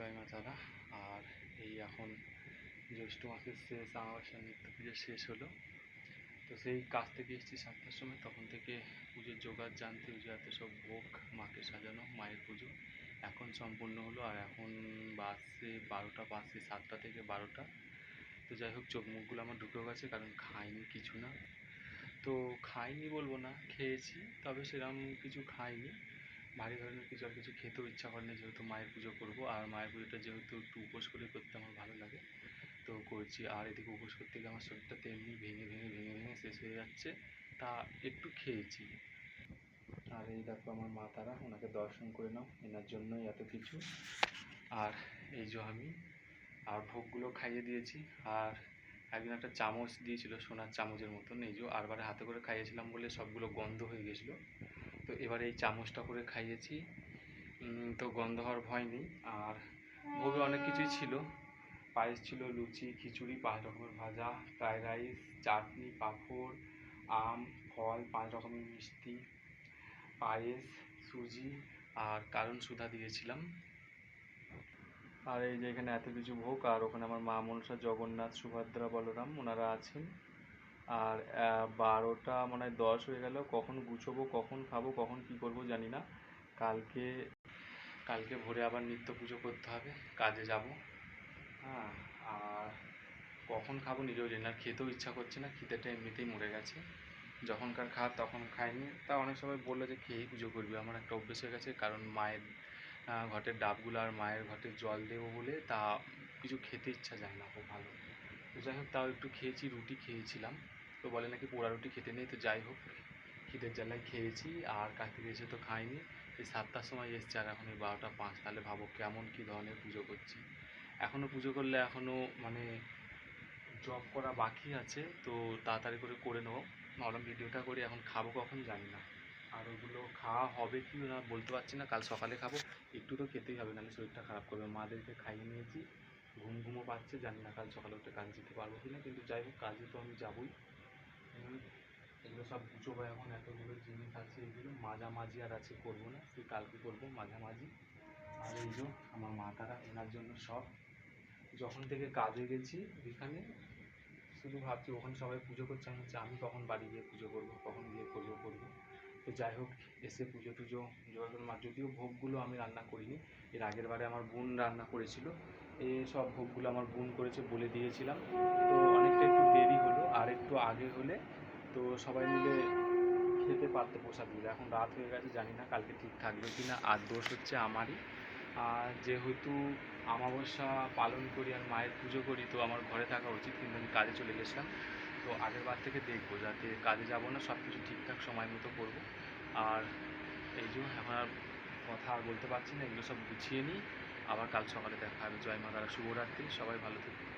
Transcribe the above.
জয় মা তারা। আর এই এখন জ্যৈষ্ঠ মাসের শেষ আমাবস্যার নিত্য পুজো শেষ হলো। তো সেই কাজ থেকে এসেছি 7টার সময়, তখন থেকে পুজোর জোগাড় জানতে হাতে সব ভোগ মাকে সাজানো, মায়ের পুজো এখন সম্পূর্ণ হলো। আর এখন বাজছে 12টা, বাজছে 7টা থেকে 12টা। তো যাই হোক, চোখ মুখগুলো আমার ঢুকেও গেছে, কারণ খাইনি কিছু না। তো খাইনি বলবো না, খেয়েছি, তবে সেরকম কিছু খাইনি। ভারী ধরনের কিছু আর কিছু খেতেও ইচ্ছা করেনি, যেহেতু মায়ের পুজো করব। আর মায়ের পুজোটা যেহেতু একটু উপোস করে করতে আমার ভালো লাগে, তো করছি। আর এদিকে উপোস করতে গিয়ে আমার শরীরটা তেমনি ভেঙে ভেঙে ভেঙে ভেঙে শেষ হয়ে যাচ্ছে, তা একটু খেয়েছি। আর এই দেখো আমার মা তারা, ওনাকে দর্শন করে নাও, এনার জন্যই এত কিছু। আর এই যে আমি আর ভোগগুলো খাইয়ে দিয়েছি। আর একদিন একটা চামচ দিয়েছিল, সোনার চামচের মতন, এই যে আরবারে হাতে করে খাইয়েছিলাম বলে সবগুলো গন্ধ হয়ে গেছিলো। তো এবারে এই চামচটা করে খাইয়েছি, তো গন্ধ হওয়ার ভয় নেই। আর ভোগে অনেক কিছুই ছিল, পায়েস ছিল, লুচি, খিচুড়ি, 5 রকমের ভাজা, ফ্রাইড রাইস, চাটনি, পাঁপড়, আম, ফল, 5 রকমের মিষ্টি, পায়েস, সুজি আর কারণ সুধা দিয়েছিলাম। আর এই যে এখানে এত কিছু ভোগ, আর ওখানে আমার মা মনসা, জগন্নাথ, সুভদ্রা, বলরাম ওনারা আছেন। আর 12টা মনে হয় 10 হয়ে গেল, কখন গুছোবো, কখন খাবো, কখন কী করবো জানি না। কালকে ভোরে আবার নিত্য পুজো করতে হবে, কাজে যাব। হ্যাঁ, আর কখন খাবো নিজেও জানি না, খেতেও ইচ্ছা করছে না, খিদেটা এমনিতেই মরে গেছে। যখনকার খাওয়ার তখন খাইনি। তা অনেক সময় বললো যে খেয়েই পুজো করবি, আমার একটা অভ্যেস হয়ে গেছে, কারণ মায়ের ঘটের ডাবগুলো আর মায়ের ঘটে জল দেবো বলে তা কিছু খেতে ইচ্ছা যায় না খুব ভালো। তো যাই হোক, তাও একটু খেয়েছি, রুটি খেয়েছিলাম। তো বলে নাকি পোড়া রুটি খেতে নেই, তো যাই হোক, খিদের জ্বালায় খেয়েছি। আর কালকে এসে তো খাইনি, এই 7টার সময় এসছে, আর এখন এই 12টা 5। তাহলে ভাবো কেমন কী ধরনের পুজো করছি। এখনও পুজো করলে এখনও মানে জব করা বাকি আছে, তো তাড়াতাড়ি করে নেবো। ভাবলাম ভিডিওটা করি, এখন খাবো কখন জানি না। আর ওগুলো খাওয়া হবে কি না বলতে পারছি না, কাল সকালে খাবো। একটু তো খেতেই হবে, নাহলে শরীরটা খারাপ করবে। মাদেরকে খাইয়ে নিয়েছি, ঘুমও পাচ্ছে, জানি না কাল সকালে উঠে কাজ যেতে পারবো কি না, কিন্তু যাই হোক, কাজে তো আমি যাবই। এগুলো সব গুছোবো, এখন এতগুলো জিনিস আছে, এগুলো মাঝামাঝি আর আছে করবো না, তুই কালকে করবো মাঝামাঝি। আর এই যে আমার মা তারা, এনার জন্য সব। যখন থেকে কাজে গেছি এখানে, শুধু ভাবছি ওখানে সবাই পুজো করছে, আমি হচ্ছে আমি কখন বাড়ি গিয়ে পুজো করবো, কখন গিয়ে করবো। তো যাই হোক, এসে পুজো টুজো জোগাড় করে, যদিও ভোগগুলো আমি রান্না করিনি, এর আগের বারে আমার বোন রান্না করেছিল। এই সব ভোগগুলো আমার বোন করেছে বলে দিয়েছিলাম। তো অনেকটা একটু দেরি হলো, আর একটু আগে হলে তো সবাই মিলে খেতে পারতো প্রসাদগুলো। এখন রাত হয়ে গেছে, জানি না কালকে ঠিক থাকবে কি না। আর দোষ হচ্ছে আমারই। আর যেহেতু অমাবস্যা পালন করি আর মায়ের পুজো করি, তো আমার ঘরে থাকা উচিত, কিন্তু আমি কাজে চলে গেছিলাম। তো আগের বার থেকে দেখবো যাতে কাজে যাব না, সব কিছু ঠিকঠাক সময় মতো করবো। আর এই যে এখন আর কথা আর বলতে পারছি না, এগুলো সব গুছিয়ে নিই, আবার কাল সকালে দেখা হবে। জয় মা তারা, শুভরাত্রি, সবাই ভালো থেকো।